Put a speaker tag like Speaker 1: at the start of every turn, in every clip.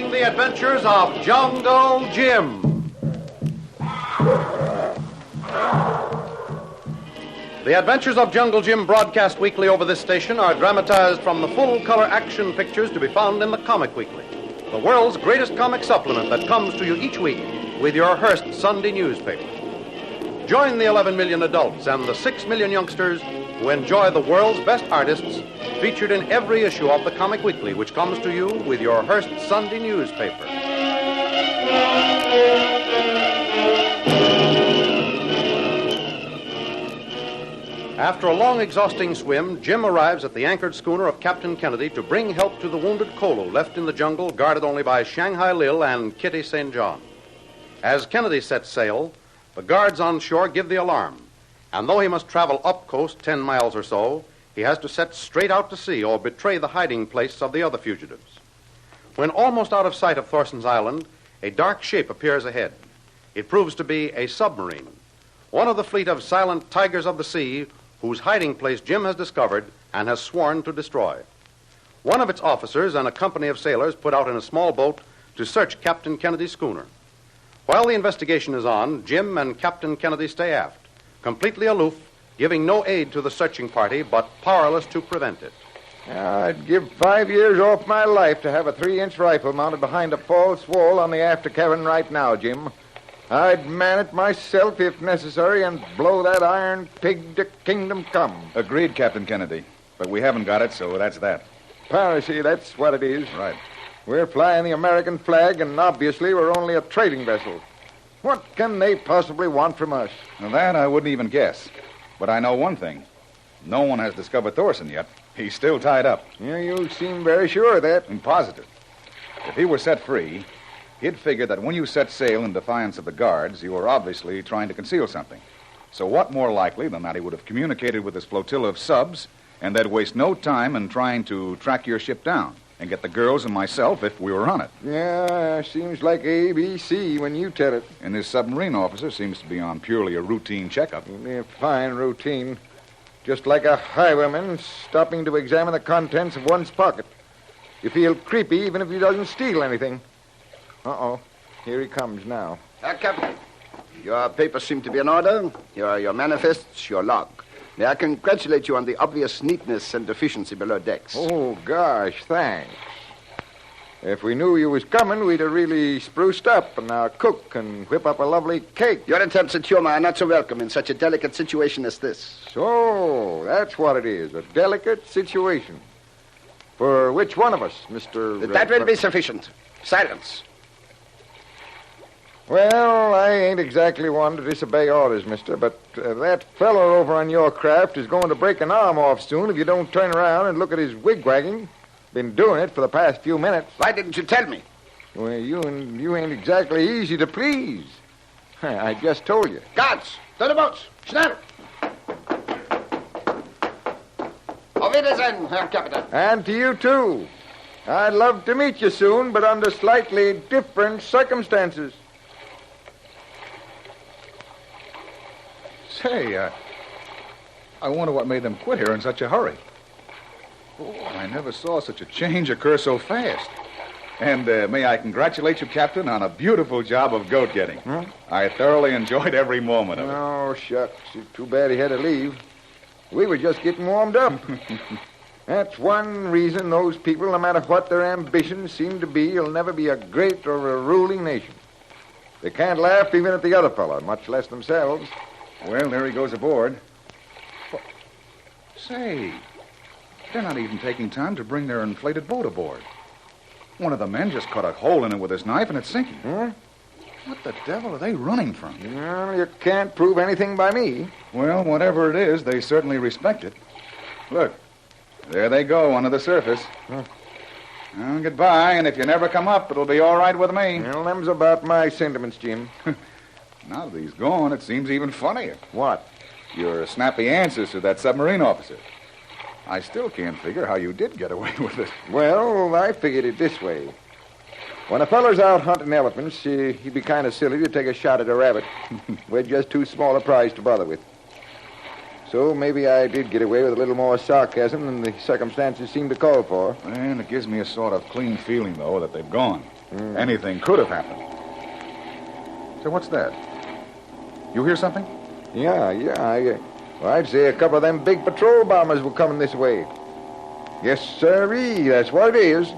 Speaker 1: Presenting the adventures of Jungle Jim. The Adventures of Jungle Jim, broadcast weekly over this station, are dramatized from the full-color action pictures to be found in the Comic Weekly, the world's greatest comic supplement that comes to you each week with your Hearst Sunday newspaper. Join the 11 million adults and the 6 million youngsters who enjoy the world's best artists featured in every issue of the Comic Weekly, which comes to you with your Hearst Sunday newspaper. After a long, exhausting swim, Jim arrives at the anchored schooner of Captain Kennedy to bring help to the wounded Kolu, left in the jungle, guarded only by Shanghai Lil and Kitty St. John. As Kennedy sets sail, the guards on shore give the alarm, and though he must travel up coast 10 miles or so, he has to set straight out to sea or betray the hiding place of the other fugitives. When almost out of sight of Thorson's Island, a dark shape appears ahead. It proves to be a submarine, one of the fleet of silent tigers of the sea whose hiding place Jim has discovered and has sworn to destroy. One of its officers and a company of sailors put out in a small boat to search Captain Kennedy's schooner. While the investigation is on, Jim and Captain Kennedy stay aft, completely aloof, giving no aid to the searching party, but powerless to prevent it.
Speaker 2: I'd give 5 years off my life to have a 3-inch rifle mounted behind a false wall on the after cabin right now, Jim. I'd man it myself if necessary and blow that iron pig to kingdom come.
Speaker 3: Agreed, Captain Kennedy. But we haven't got it, so that's that.
Speaker 2: Piracy, that's what it is.
Speaker 3: Right.
Speaker 2: We're flying the American flag, and obviously we're only a trading vessel. What can they possibly want from us?
Speaker 3: Now, that I wouldn't even guess. But I know one thing. No one has discovered Thorson yet. He's still tied up.
Speaker 2: Yeah, you seem very sure of that.
Speaker 3: I'm positive. If he were set free, he'd figure that when you set sail in defiance of the guards, you were obviously trying to conceal something. So what more likely than that he would have communicated with his flotilla of subs, and they'd waste no time in trying to track your ship down and get the girls and myself if we were on it.
Speaker 2: Yeah, seems like ABC when you tell it.
Speaker 3: And this submarine officer seems to be on purely a routine checkup.
Speaker 2: A fine routine. Just like a highwayman stopping to examine the contents of one's pocket. You feel creepy even if he doesn't steal anything. Uh-oh. Here he comes now.
Speaker 4: Captain, your papers seem to be in order. Your manifests, your log. May I congratulate you on the obvious neatness and efficiency below decks.
Speaker 2: Oh, gosh, thanks. If we knew you was coming, we'd have really spruced up and now cook and whip up a lovely cake.
Speaker 4: Your attempts at humor are not so welcome in such a delicate situation as this.
Speaker 2: So, that's what it is, a delicate situation. For which one of us, Mr.
Speaker 4: That will be sufficient. Silence.
Speaker 2: Well, I ain't exactly one to disobey orders, mister, but that fellow over on your craft is going to break an arm off soon if you don't turn around and look at his wigwagging. Been doing it for the past few minutes.
Speaker 4: Why didn't you tell me?
Speaker 2: Well, you ain't exactly easy to please. I just told you.
Speaker 4: Guards, to the boats. Schnell. Auf Wiedersehen, Herr Captain.
Speaker 2: And to you, too. I'd love to meet you soon, but under slightly different circumstances.
Speaker 3: Say, I wonder what made them quit here in such a hurry. Oh, I never saw such a change occur so fast. And may I congratulate you, Captain, on a beautiful job of goat-getting. I thoroughly enjoyed every moment of it.
Speaker 2: Oh, shucks. It's too bad he had to leave. We were just getting warmed up. That's one reason those people, no matter what their ambitions seem to be, will never be a great or a ruling nation. They can't laugh even at the other fellow, much less themselves.
Speaker 3: Well, there he goes aboard. Say, they're not even taking time to bring their inflated boat aboard. One of the men just cut a hole in it with his knife and it's sinking. What the devil are they running from?
Speaker 2: Well, you can't prove anything by me.
Speaker 3: Well, whatever it is, they certainly respect it. Look, there they go under the surface. Well, goodbye, and if you never come up, it'll be all right with me.
Speaker 2: Well, them's about my sentiments, Jim.
Speaker 3: Now that he's gone, it seems even funnier.
Speaker 2: What?
Speaker 3: Your snappy answers to that submarine officer. I still can't figure how you did get away with it.
Speaker 2: Well, I figured it this way. When a feller's out hunting elephants, he'd be kind of silly to take a shot at a rabbit. We're just too small a prize to bother with. So maybe I did get away with a little more sarcasm than the circumstances seem to call for.
Speaker 3: And it gives me a sort of clean feeling, though, that they've gone. Anything could have happened. So what's that? You hear something?
Speaker 2: Yeah. I'd say a couple of them big patrol bombers were coming this way. Yes, sirree, that's what it is.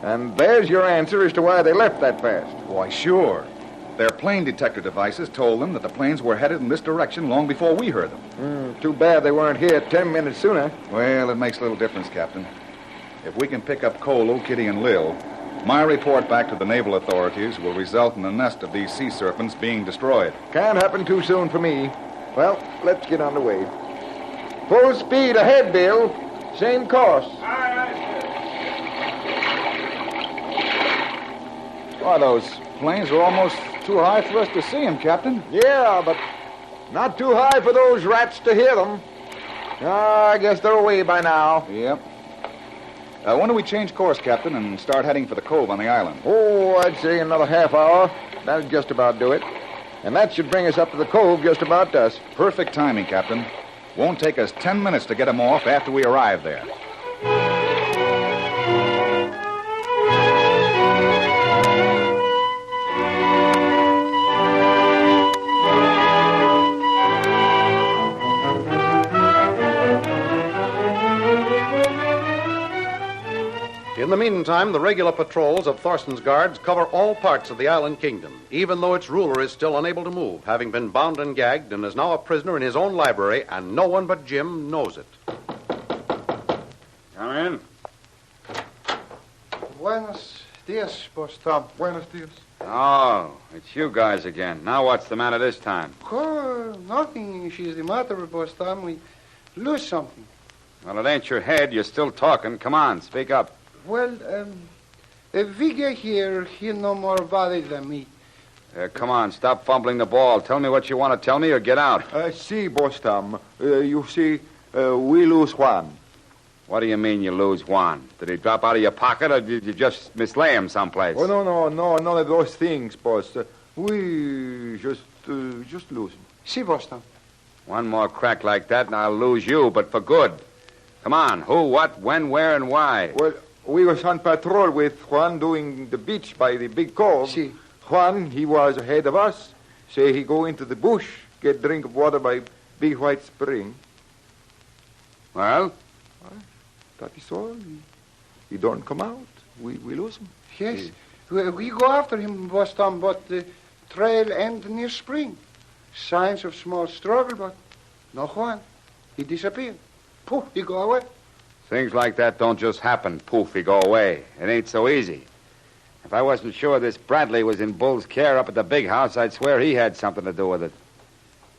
Speaker 2: And there's your answer as to why they left that fast.
Speaker 3: Why, sure. Their plane detector devices told them that the planes were headed in this direction long before we heard them.
Speaker 2: Too bad they weren't here 10 minutes sooner.
Speaker 3: Well, it makes little difference, Captain. If we can pick up Kolu, Kitty, and Lil, my report back to the naval authorities will result in a nest of these sea serpents being destroyed.
Speaker 2: Can't happen too soon for me. Well, let's get on the way. Full speed ahead, Bill. Same course.
Speaker 3: Why, those planes are almost too high for us to see them, Captain.
Speaker 2: Yeah, but not too high for those rats to hear them. I guess they're away by now.
Speaker 3: Yep. When do we change course, Captain, and start heading for the cove on the island?
Speaker 2: Oh, I'd say another half hour. That'll just about do it. And that should bring us up to the cove just about dusk.
Speaker 3: Perfect timing, Captain. Won't take us 10 minutes to get them off after we arrive there.
Speaker 1: In the meantime, the regular patrols of Thorsten's guards cover all parts of the island kingdom, even though its ruler is still unable to move, having been bound and gagged and is now a prisoner in his own library, and no one but Jim knows it.
Speaker 5: Come in.
Speaker 6: Buenos dias, Boss Tom.
Speaker 2: Buenos dias.
Speaker 5: Oh, it's you guys again. Now what's the matter this time?
Speaker 6: Oh, nothing is the matter, Boss Tom. We lose something.
Speaker 5: Well, it ain't your head. You're still talking. Come on, speak up.
Speaker 6: Well, Viga here, he no more valid than me.
Speaker 5: Come on, stop fumbling the ball. Tell me what you want to tell me or get out.
Speaker 2: See, Boss Tom. You see, we lose Juan.
Speaker 5: What do you mean you lose Juan? Did he drop out of your pocket or did you just mislay him someplace?
Speaker 2: Oh, no, none of those things, boss. We just lose him.
Speaker 6: See, Boss Tom.
Speaker 5: One more crack like that and I'll lose you, but for good. Come on, who, what, when, where, and why?
Speaker 2: Well, we was on patrol with Juan doing the beach by the big cove.
Speaker 6: See.
Speaker 2: Juan, he was ahead of us. Say he go into the bush, get drink of water by Big White Spring.
Speaker 5: Well?
Speaker 2: That is all. He don't come out. We lose him.
Speaker 6: Yes, we go after him, Boss Tom, but the trail end near spring. Signs of small struggle, but no Juan. He disappeared. Poof, he go away.
Speaker 5: Things like that don't just happen. Poof, he go away. It ain't so easy. If I wasn't sure this Bradley was in Bull's care up at the big house, I'd swear he had something to do with it.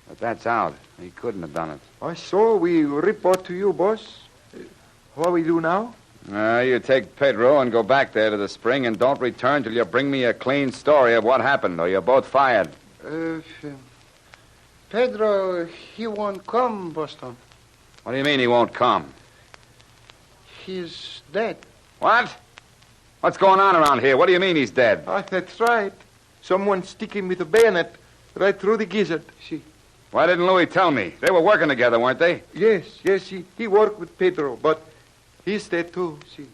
Speaker 5: But that's out. He couldn't have done it.
Speaker 2: I saw we report to you, boss. What we do now?
Speaker 5: You take Pedro and go back there to the spring and don't return till you bring me a clean story of what happened, or you're both fired.
Speaker 6: Pedro, he won't come, Boss Tom.
Speaker 5: What do you mean he won't come?
Speaker 6: He's dead.
Speaker 5: What? What's going on around here? What do you mean he's dead?
Speaker 2: That's right. Someone stick him with a bayonet right through the gizzard.
Speaker 6: See.
Speaker 5: Why didn't Louis tell me? They were working together, weren't they?
Speaker 2: Yes, he worked with Pedro, but he's dead too, see.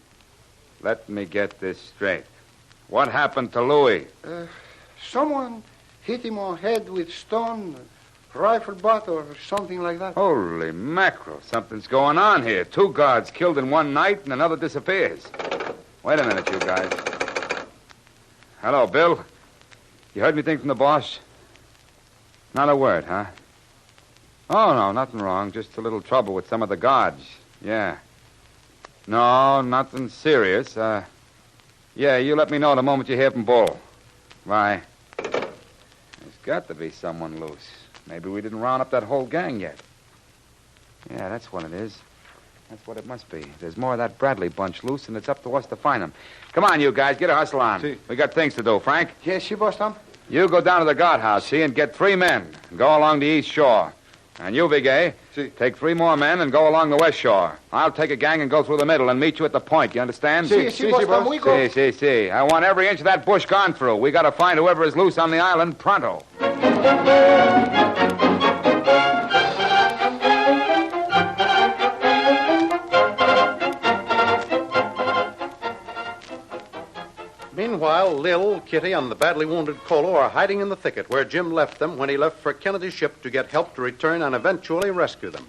Speaker 5: Let me get this straight. What happened to Louis?
Speaker 6: Someone hit him on head with stone, rifle butt, or something like that.
Speaker 5: Holy mackerel. Something's going on here. 2 guards killed in one night and another disappears. Wait a minute, you guys. Hello, Bill. You heard anything from the boss? Not a word, huh? Oh, no, nothing wrong. Just a little trouble with some of the guards. Yeah. No, nothing serious. Yeah, you let me know the moment you hear from Bull. Bye. There's got to be someone loose. Maybe we didn't round up that whole gang yet. Yeah, that's what it is. That's what it must be. There's more of that Bradley bunch loose, and it's up to us to find them. Come on, you guys. Get a hustle on.
Speaker 2: Si.
Speaker 5: We got things to do. Frank?
Speaker 6: Yes, you, Boss Tom?
Speaker 5: You go down to the guardhouse, see, and get 3 men. And go along the east shore. And you, Vigay, take 3 more men and go along the west shore. I'll take a gang and go through the middle and meet you at the point. You understand?
Speaker 6: Si, Boss Tom, we go.
Speaker 5: Si. I want every inch of that bush gone through. We got to find whoever is loose on the island pronto.
Speaker 1: Meanwhile, Lil, Kitty, and the badly wounded Kolu are hiding in the thicket where Jim left them when he left for Kennedy's ship to get help to return and eventually rescue them.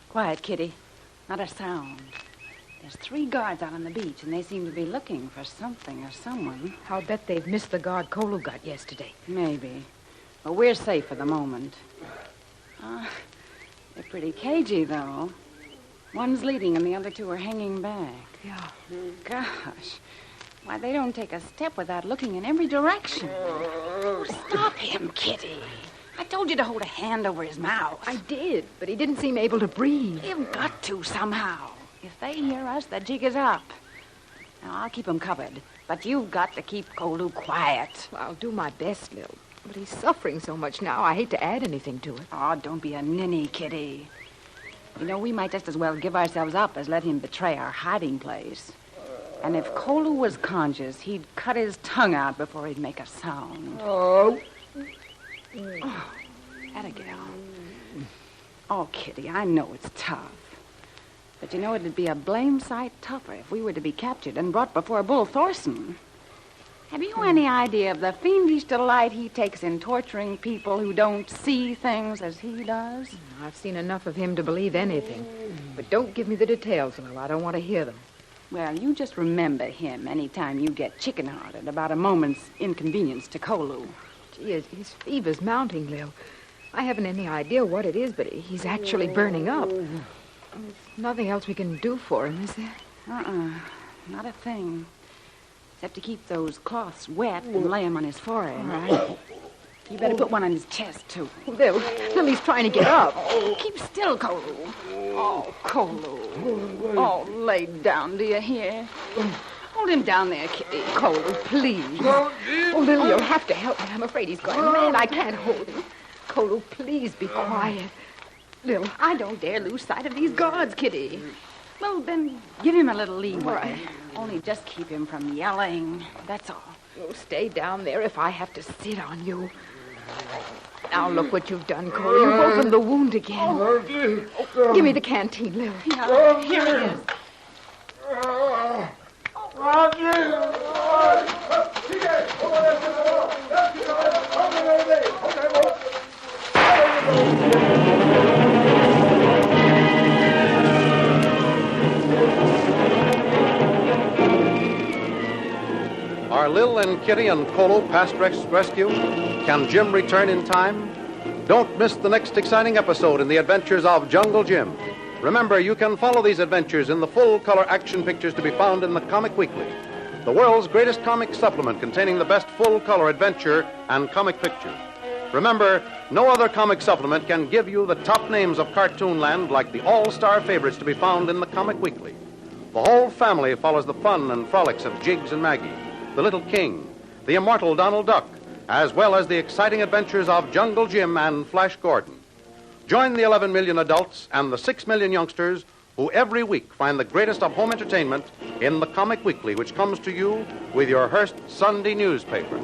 Speaker 7: Quiet, Kitty. Not a sound. There's 3 guards out on the beach, and they seem to be looking for something or someone.
Speaker 8: I'll bet they've missed the guard Kolu got yesterday.
Speaker 7: Maybe. But we're safe for the moment. They're pretty cagey, though. One's leading and the other 2 are hanging back.
Speaker 8: Yeah.
Speaker 7: Gosh. Why, they don't take a step without looking in every direction. Oh, stop him, Kitty. I told you to hold a hand over his mouth.
Speaker 8: I did, but he didn't seem able to breathe.
Speaker 7: You've got to somehow. If they hear us, the jig is up. Now, I'll keep him covered, but you've got to keep Kolu quiet.
Speaker 8: Well, I'll do my best, Lil. But he's suffering so much now, I hate to add anything to it.
Speaker 7: Oh, don't be a ninny, Kitty. You know, we might just as well give ourselves up as let him betray our hiding place. And if Kolu was conscious, he'd cut his tongue out before he'd make a sound.
Speaker 8: Oh.
Speaker 7: Atta gal. Oh, Kitty, I know it's tough. But you know, it'd be a blame sight tougher if we were to be captured and brought before Bull Thorson. Have you any idea of the fiendish delight he takes in torturing people who don't see things as he does?
Speaker 8: I've seen enough of him to believe anything. But don't give me the details, Lil. I don't want to hear them.
Speaker 7: Well, you just remember him anytime you get chicken-hearted about a moment's inconvenience to Kolu.
Speaker 8: Gee, his fever's mounting, Lil. I haven't any idea what it is, but he's actually burning up. There's nothing else we can do for him, is there?
Speaker 7: Not a thing. Except to keep those cloths wet and lay them on his forehead.
Speaker 8: All right.
Speaker 7: You better put one on his chest, too.
Speaker 8: Lil, he's trying to get up.
Speaker 7: Keep still, Kolu. Oh, Kolu. Oh, lay down, do you hear? Hold him down there, Kitty.
Speaker 8: Kolu, please. Oh, Lil, you'll have to help me. I'm afraid he's going mad. I can't hold him. Kolu, please be quiet. Lil,
Speaker 7: I don't dare lose sight of these guards, Kitty. Well, then, give him a little leeway.
Speaker 8: Right.
Speaker 7: Only just keep him from yelling. That's all.
Speaker 8: you'll stay down there if I have to sit on you. Now look what you've done, Kolu. You've opened the wound again. Give me the canteen, Lil.
Speaker 7: Yeah, here it is.
Speaker 1: Are Lil and Kitty and Kolu past rescue? Can Jim return in time? Don't miss the next exciting episode in the adventures of Jungle Jim. Remember, you can follow these adventures in the full-color action pictures to be found in the Comic Weekly, the world's greatest comic supplement containing the best full-color adventure and comic pictures. Remember, no other comic supplement can give you the top names of Cartoonland like the all-star favorites to be found in the Comic Weekly. The whole family follows the fun and frolics of Jiggs and Maggie, the Little King, the immortal Donald Duck, as well as the exciting adventures of Jungle Jim and Flash Gordon. Join the 11 million adults and the 6 million youngsters who every week find the greatest of home entertainment in the Comic Weekly, which comes to you with your Hearst Sunday newspaper.